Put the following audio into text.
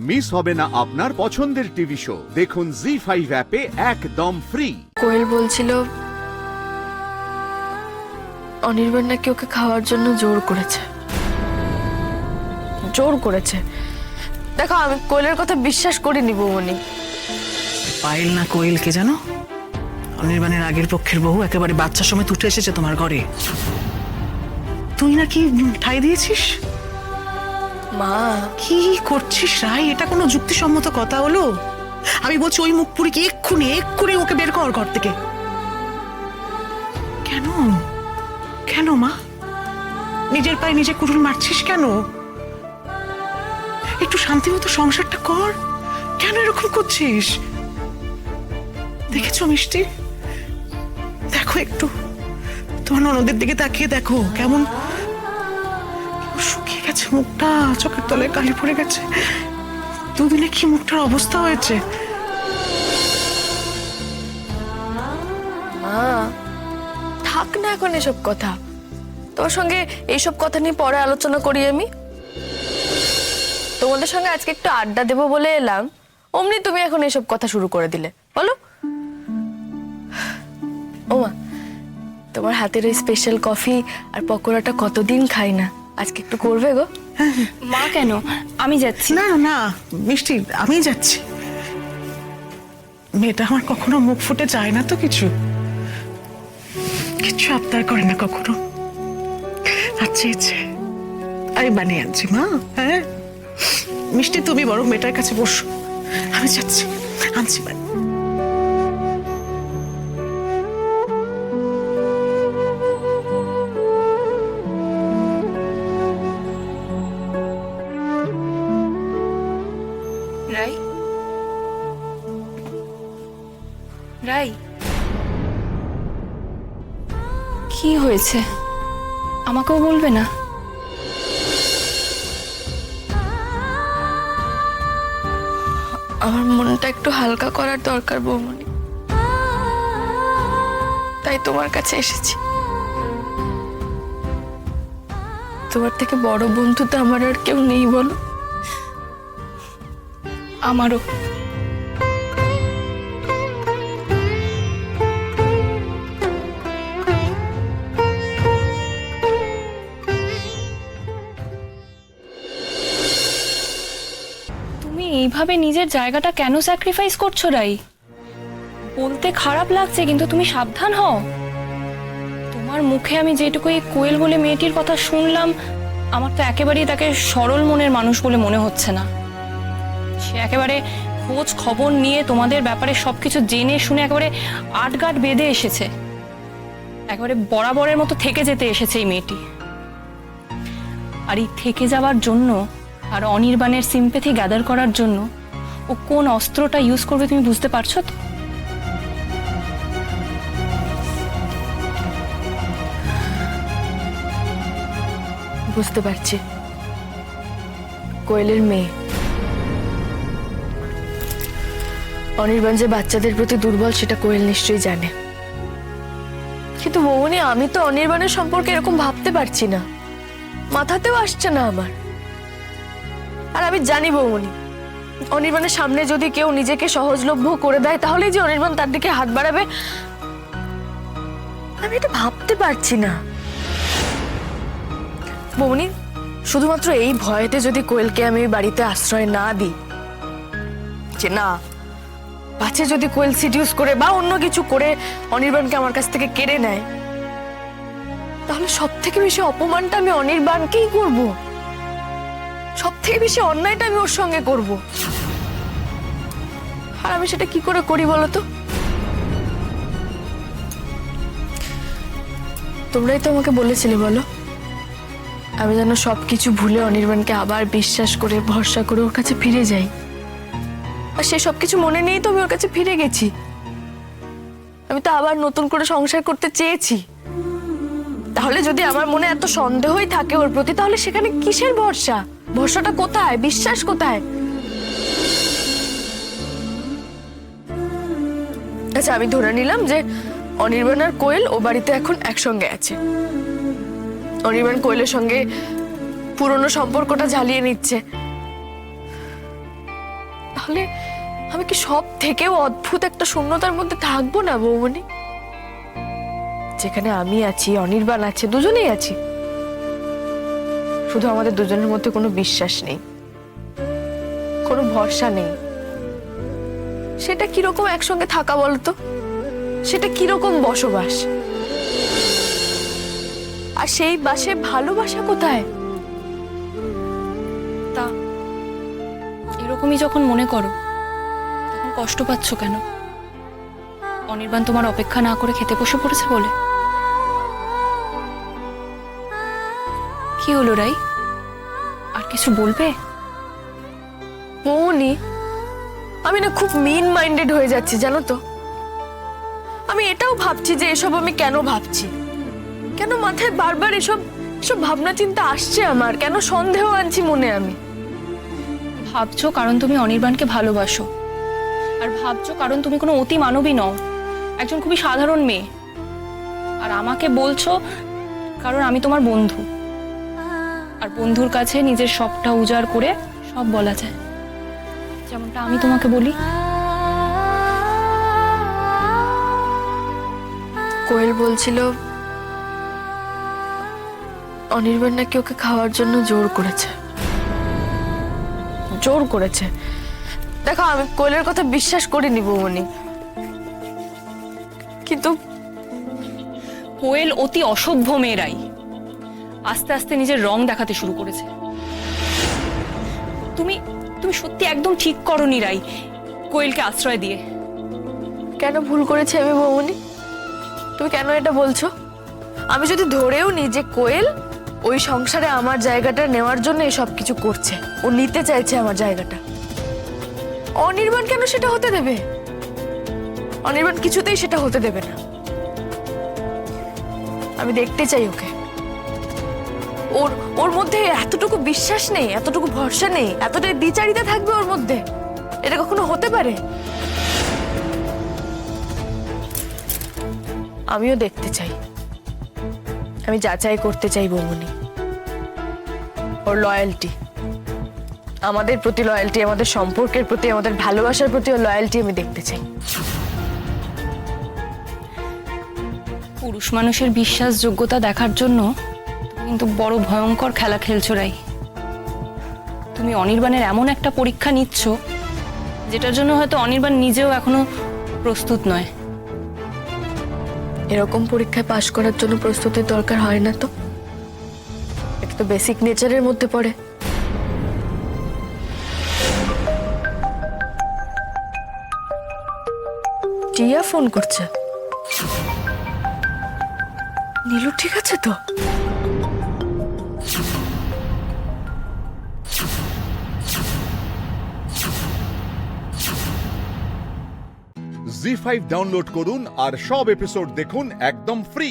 Miss হবে না আপনার পছন্দের টিভি শো। দেখুন জি5 অ্যাপে একদম ফ্রি। কোয়েল বলছিল অনির্বাণ নাকি ওকে খাওয়ার জন্য জোর করেছে। দেখো, আমি কোয়েলের কথা বিশ্বাস করিনি বৌমনি। পায়েল না কোয়েল কে জানো? অনির্বাণের আগের পক্ষের বউ একেবারে বাচ্চার সময় উঠে এসেছে তোমার ঘরে। তুই নাকি ঠাই দিয়েছিস? মা, কি করছিস রাই? এটা কোনো যুক্তিসম্মত কথা হলো? আমি বলছি ওই মুখপুরীকে এক্ষুনি ওকে বের কর ঘর থেকে। কেন কেন মা? নিজের পায়ে নিজে কুড়ুল মারছিস কেন? একটু শান্তি মতো সংসারটা কর। কেন এরকম করছিস? দেখেছো মিষ্টি? দেখো একটু তোমার ননদের দিকে তাকিয়ে দেখো, কেমন শুকিয়ে গেছে মুখটা, চোখের তলায় কালি পড়ে গেছে। দুদিনে কি মুখটার অবস্থা হয়েছে। মা থাক না এখন এসব কথা। তোর সঙ্গে এইসব কথা নিয়ে পরে আলোচনা করি। আমি তোমাদের সঙ্গে আজকে একটু আড্ডা দেবো বলে এলাম, অমনি তুমি এখন এসব কথা শুরু করে দিলে। বলো ওমা, তোমার হাতের ওই স্পেশাল কফি আর পকোড়াটা কতদিন খাই না, আজকে একটু করবে গো? মা কেন, আমি যাচ্ছি। না না মিষ্টি, আমি যাচ্ছি। মেয়েটা আমার কখনো মুখ ফুটে যায় না তো, কিছু আবদার করে না কখনো। আচ্ছা আমি বানিয়ে আনছি মা। হ্যাঁ মিষ্টি, তুমি বরং মেয়েটার কাছে বসো, আমি যাচ্ছি, আনছি বানিয়ে। রাই, রাই, কি হয়েছে আমাকেও বলবে না? আমার মনটা একটু হালকা করার দরকার বৌমনি, তাই তোমার কাছে এসেছি। তোমার থেকে বড় বন্ধু তো আমার আর কেউ নেই, বলো? আমারও। তুমি এইভাবে নিজের জায়গাটা কেন স্যাক্রিফাইস করছো রাই? বলতে খারাপ লাগছে, কিন্তু তুমি সাবধান হও। তোমার মুখে আমি যেটুকু এই কোয়েল বলে মেয়েটির কথা শুনলাম, আমার তো একেবারেই তাকে সরল মনের মানুষ বলে মনে হচ্ছে না। সে একেবারে খোঁজ খবর নিয়ে তোমাদের ব্যাপারে সবকিছু জেনে শুনে একেবারে আটগাট বেঁধে এসেছে। একেবারে বরাবরের মতো থেকে যেতে এসেছে এই মেয়েটি। আর এই থেকে যাওয়ার জন্য আর অনির্বাণের সিম্প্যাথি গ্যাদার করার জন্য ও কোন অস্ত্রটা ইউজ করবে তুমি বুঝতে পারছো তো? বুঝতে পারছি, কোয়েলের মেয়ে। অনির্বাণ যে বাচ্চাদের প্রতি দুর্বল সেটা কোয়েল নিশ্চয়ই জানে। কিন্তু বৌমনি, আমি তো অনির্বাণের সম্পর্কে এরকম ভাবতে পারছি না, মাথাতেও আসছে না আমার। আর আমি জানি বৌমনি, অনির্বাণের সামনে যদি কেউ নিজেকে সহজলভ্য করে দেয় তাহলেই যে অনির্বাণ তার দিকে হাত বাড়াবে, আমি এটা ভাবতে পারছি না। বৌমনি, শুধুমাত্র এই ভয়েতে যদি কোয়েলকে আমি বাড়িতে আশ্রয় না দিই, যে না পাছে যদি কোয়েল সিডিউস করে বা অন্য কিছু করে অনির্বাণকে আমার কাছ থেকে কেড়ে নেয়, তাহলে সব থেকে বেশি অপমানটা আমি অনির্বাণকেই করব, সব থেকে বেশি অন্যায়টা আমি ওর সঙ্গে করব। আর আমি সেটা কি করে করি বলো তো? তোমরাই তো আমাকে বলেছিলে, বলো, আমি যেন সবকিছু ভুলে অনির্বাণকে আবার বিশ্বাস করে ভরসা করে ওর কাছে ফিরে যাই। আর সে সবকিছু মনে নেই তো আমি ওর কাছে ফিরে গেছি। আমি তো আবার নতুন করে সংসার করতে চেয়েছি। তাহলে যদি আমার মনে এত সন্দেহই থাকে ওর প্রতি, তাহলে সেখানে কিসের ভরসা? ভরসাটা কোথায়? বিশ্বাস কোথায়? আচ্ছা, আমি ধরে নিলাম যে অনির্বাণ আর কোয়েল ও বাড়িতে এখন একসঙ্গে আছে। অনির্বাণ কোয়েলের সঙ্গে পুরনো সম্পর্কটা ঝালিয়ে নিচ্ছে। তাহলে আমি কি সব থেকেও অদ্ভুত একটা শূন্যতার মধ্যে থাকবো না বৌমনি? যেখানে আমি আছি, অনির্বাণ আছে, দুজনেই আছি, শুধু আমাদের দুজনের মধ্যে কোনো বিশ্বাস নেই, কোনো ভরসা নেই। সেটা কিরকম একসঙ্গে থাকা বলতো? সেটা কিরকম বসবাস? আর সেই বাসে ভালোবাসা কোথায়? তা এরকমই যখন মনে করো তখন কষ্ট পাচ্ছ কেন? অনির্বাণ তোমার অপেক্ষা না করে খেতে বসে পড়েছে বলে? কি হলো রাই, আর কিছু বলবে? মৌনি, আমি না খুব মিন মাইন্ডেড হয়ে যাচ্ছি জানো তো। আমি এটাও ভাবছি যে এসব আমি কেন ভাবছি, কেন মাথায় বারবার এসব ভাবনা চিন্তা আসছে আমার, কেন সন্দেহ আনছি মনে আমি। ভাবছো কারণ তুমি অনির্বাণকে ভালোবাসো, আর ভাবছো কারণ তুমি কোনো অতি মানবী নও, একজন খুবই সাধারণ মেয়ে। আর আমাকে বলছো কারণ আমি তোমার বন্ধু, আর বন্ধুর কাছে নিজের সবটা উজাড় করে সব বলা যায়, যেমনটা আমি তোমাকে বলি। কোয়েল বলছিল অনির্বাণ নাকি ওকে খাওয়ার জন্য জোর করেছে। দেখো, আমি কোয়েলের কথা বিশ্বাস করিনি বৌমনি, কিন্তু কোয়েল অতি অসভ্য মেয়েরাই আস্তে আস্তে নিজের রং দেখাতে শুরু করেছে। তুমি তুমি সত্যি একদম ঠিক করনি রাই, কোয়েলকে আশ্রয় দিয়ে। কেন ভুল করেছে আমি বৌমনি? তুমি কেন এটা বলছো? আমি যদি ধরেও নিই যে কোয়েল ওই সংসারে আমার জায়গাটা নেওয়ার জন্য এসব কিছু করছে, ও নিতে চাইছে আমার জায়গাটা, অনির্বাণ কেন সেটা হতে দেবে? অনির্বাণ কিছুতেই সেটা হতে দেবে না। আমি দেখতে চাই ওকে, ওর মধ্যে এতটুকু বিশ্বাস নেই, এতটুকু ভরসা নেই, এতটাই দ্বিচারিতা থাকবে ওর মধ্যে? এটা কখনো হতে পারে? আমিও দেখতে চাই, আমি যাচাই করতে চাই বৌমনি ওর লয়্যালটি, আমাদের প্রতি লয়্যালটি, আমাদের সম্পর্কের প্রতি, আমাদের ভালোবাসার প্রতি ওর লয়্যালটি আমি দেখতে চাই। পুরুষ মানুষের বিশ্বাসযোগ্যতা দেখার জন্য তুমি কিন্তু বড় ভয়ঙ্কর খেলা খেলছো রাই। তুমি অনির্বাণের এমন একটা পরীক্ষা নিচ্ছ যেটার জন্য হয়তো অনির্বাণ নিজেও এখনো প্রস্তুত নয়। এরকম পরীক্ষায় পাশ করার জন্য প্রস্তুতির দরকার হয় না তো? এটা তো বেসিক নেচারের মধ্যে পড়ে। টিয়া ফোন করছে। নীলু ঠিক আছে তো? জি5 ডাউনলোড করুন আর সব এপিসোড দেখুন একদম ফ্রি।